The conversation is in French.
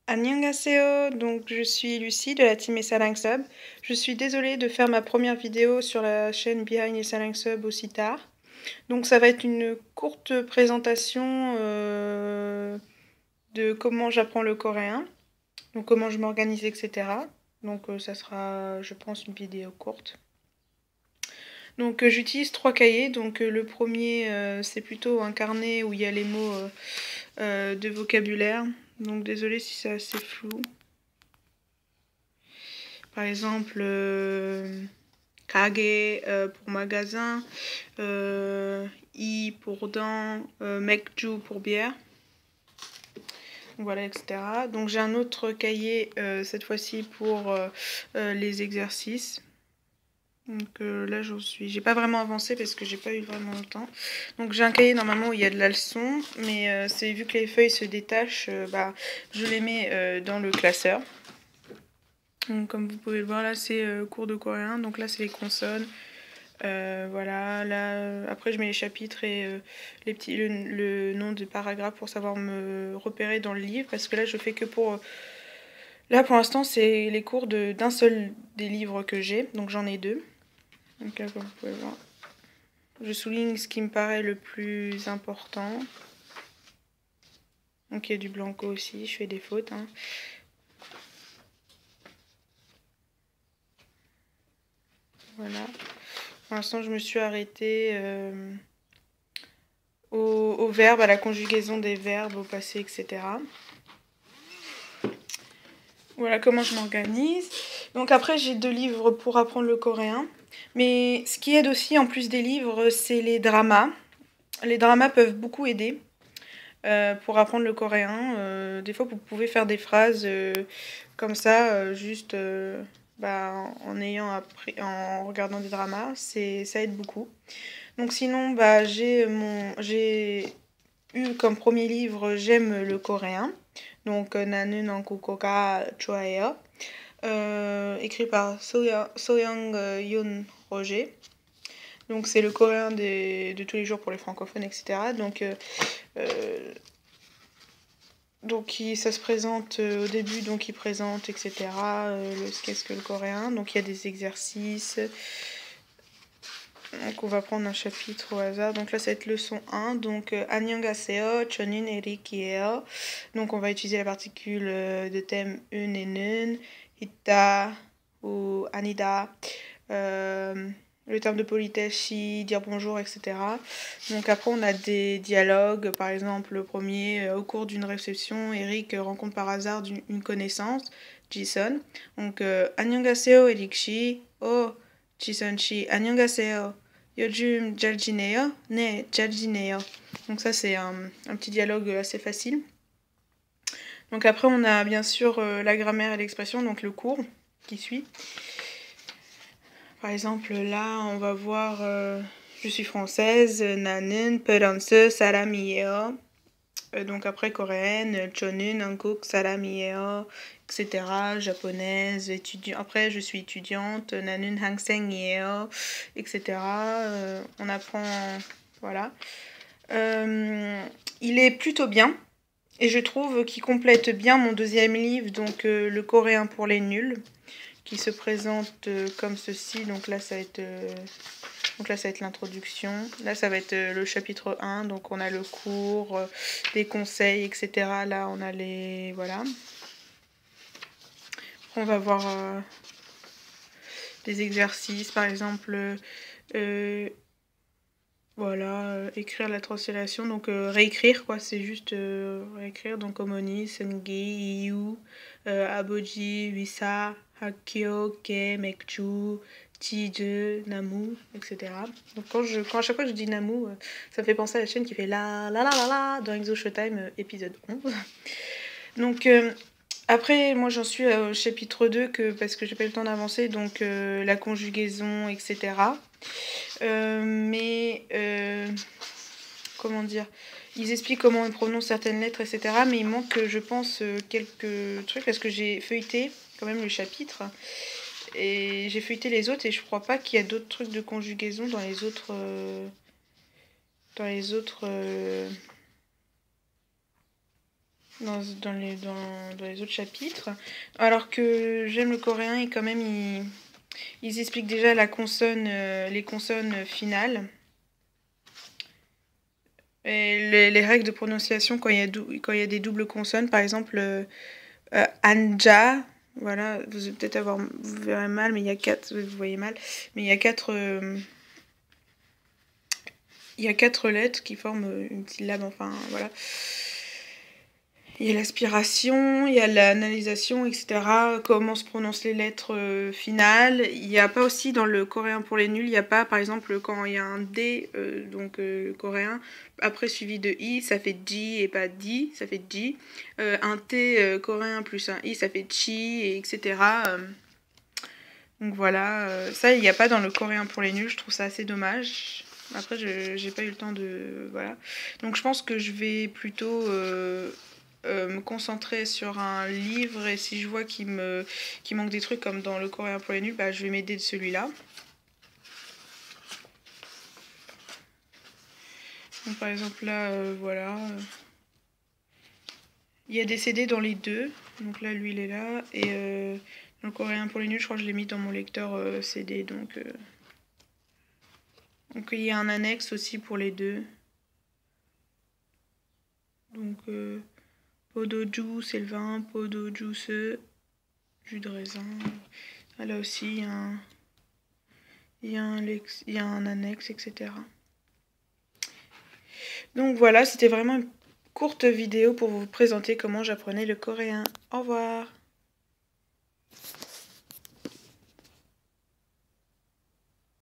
Annyeonghaseyo, donc je suis Lucie de la team Essalang Sub. Je suis désolée de faire ma première vidéo sur la chaîne Behind Essalang Sub aussi tard. Donc ça va être une courte présentation de comment j'apprends le coréen, donc comment je m'organise, etc. Donc ça sera, je pense, une vidéo courte. Donc j'utilise 3 cahiers. Donc le premier, c'est plutôt un carnet où il y a les mots de vocabulaire. Donc désolée si c'est assez flou. Par exemple, kage pour magasin, i pour dents, mekju pour bière. Voilà, etc. Donc j'ai un autre cahier, cette fois-ci pour les exercices. Donc là j'ai pas vraiment avancé parce que j'ai pas eu vraiment le temps. Donc j'ai un cahier normalement où il y a de la leçon, mais c'est vu que les feuilles se détachent, je les mets dans le classeur. Donc, comme vous pouvez le voir là, c'est cours de coréen. Donc là c'est les consonnes. Voilà, là après je mets les chapitres et le nom du paragraphe pour savoir me repérer dans le livre, parce que là je fais que pour là pour l'instant c'est les cours d'un seul des livres que j'ai, donc j'en ai 2. Donc là, comme vous pouvez voir, je souligne ce qui me paraît le plus important. Donc il y a du blanco aussi, je fais des fautes, hein. Voilà, pour l'instant je me suis arrêtée au verbe, à la conjugaison des verbes au passé, etc. Voilà comment je m'organise. Donc après j'ai 2 livres pour apprendre le coréen. Mais ce qui aide aussi en plus des livres, c'est les dramas. Les dramas peuvent beaucoup aider pour apprendre le coréen. Des fois vous pouvez faire des phrases comme ça, juste en regardant des dramas. Ça aide beaucoup. Donc sinon j'ai eu comme premier livre J'aime le coréen. Donc 나는 한국어가 좋아해요. Écrit par Soyoung Yoon Roger. Donc c'est le coréen de tous les jours pour les francophones, etc. Donc ça se présente au début, donc il présente, etc. Qu'est-ce que le coréen. Donc il y a des exercices. Donc on va prendre un chapitre au hasard. Donc là ça va être leçon 1. Donc 안녕하세요, 저는 에릭이에요. Donc on va utiliser la particule de thème un et 는, ita ou anida. Le terme de politesse, si, dire bonjour, etc. Donc après on a des dialogues. Par exemple le premier, au cours d'une réception, Eric rencontre par hasard une connaissance, Jason. Donc 안녕하세요 Eric 씨. Oh Jason 씨, 안녕하세요. 요즘 잘 지내요? 네, 잘 지내요. Donc ça c'est un petit dialogue assez facile. Donc après on a bien sûr la grammaire et l'expression, donc le cours qui suit. Par exemple là on va voir je suis française, 나는 프랑스 사람이에요. Donc après coréenne, 저는 한국 사람이에요, etc. Japonaise, étudiant. Après je suis étudiante, 나는 학생이에요, etc. On apprend, voilà. Il est plutôt bien et je trouve qu'il complète bien mon deuxième livre, donc le coréen pour les nuls, qui se présente comme ceci. Donc là ça va être l'introduction. Là, ça va être le chapitre 1. Donc, on a le cours, des conseils, etc. Là, on a les... Voilà. On va voir des exercices. Par exemple, écrire la translation. Donc, réécrire, quoi. C'est juste réécrire. Donc, Omoni, Sengi, Iyu, Aboji, Wisa, Hakyo, Ke, Mekju, Tije, Namu, etc. Donc quand à chaque fois que je dis Namu, ça me fait penser à la chaîne qui fait la la la la la dans Exo Showtime épisode 11. Donc après moi j'en suis au chapitre 2 parce que j'ai pas eu le temps d'avancer, donc la conjugaison, etc. Comment dire, ils expliquent comment on prononce certaines lettres, etc. Mais il manque, je pense, quelques trucs parce que j'ai feuilleté quand même le chapitre. Et j'ai feuilleté les autres et je crois pas qu'il y a d'autres trucs de conjugaison dans les autres... dans les autres chapitres. Alors que j'aime le coréen et quand même ils expliquent déjà les consonnes finales. Et les règles de prononciation quand quand il y a des doubles consonnes, par exemple anja, voilà, vous allez peut-être vous verrez mal, mais il y a vous voyez mal, mais il y a quatre lettres qui forment une syllabe, enfin voilà. Il y a l'aspiration, il y a l'analysation, etc. Comment se prononcent les lettres finales. Il n'y a pas aussi dans le coréen pour les nuls, il n'y a pas, par exemple, quand il y a un D, coréen, après suivi de I, ça fait Ji et pas Di, ça fait Ji. Un T coréen plus un I, ça fait Chi, et etc. Donc voilà, ça, il n'y a pas dans le coréen pour les nuls, je trouve ça assez dommage. Après, j'ai pas eu le temps de... Voilà. Donc je pense que je vais plutôt... me concentrer sur un livre et si je vois qu'il manque des trucs comme dans le coréen pour les nuls, bah, je vais m'aider de celui-là. Donc par exemple là, voilà. Il y a des CD dans les deux. Donc là, lui, il est là. Et dans le coréen pour les nuls, je crois que je l'ai mis dans mon lecteur CD. Donc il y a un annexe aussi pour les deux. Donc Podoju, c'est le vin. Podoju, jus de raisin. Ah, là aussi, il y a un annexe, etc. Donc voilà, c'était vraiment une courte vidéo pour vous présenter comment j'apprenais le coréen. Au revoir!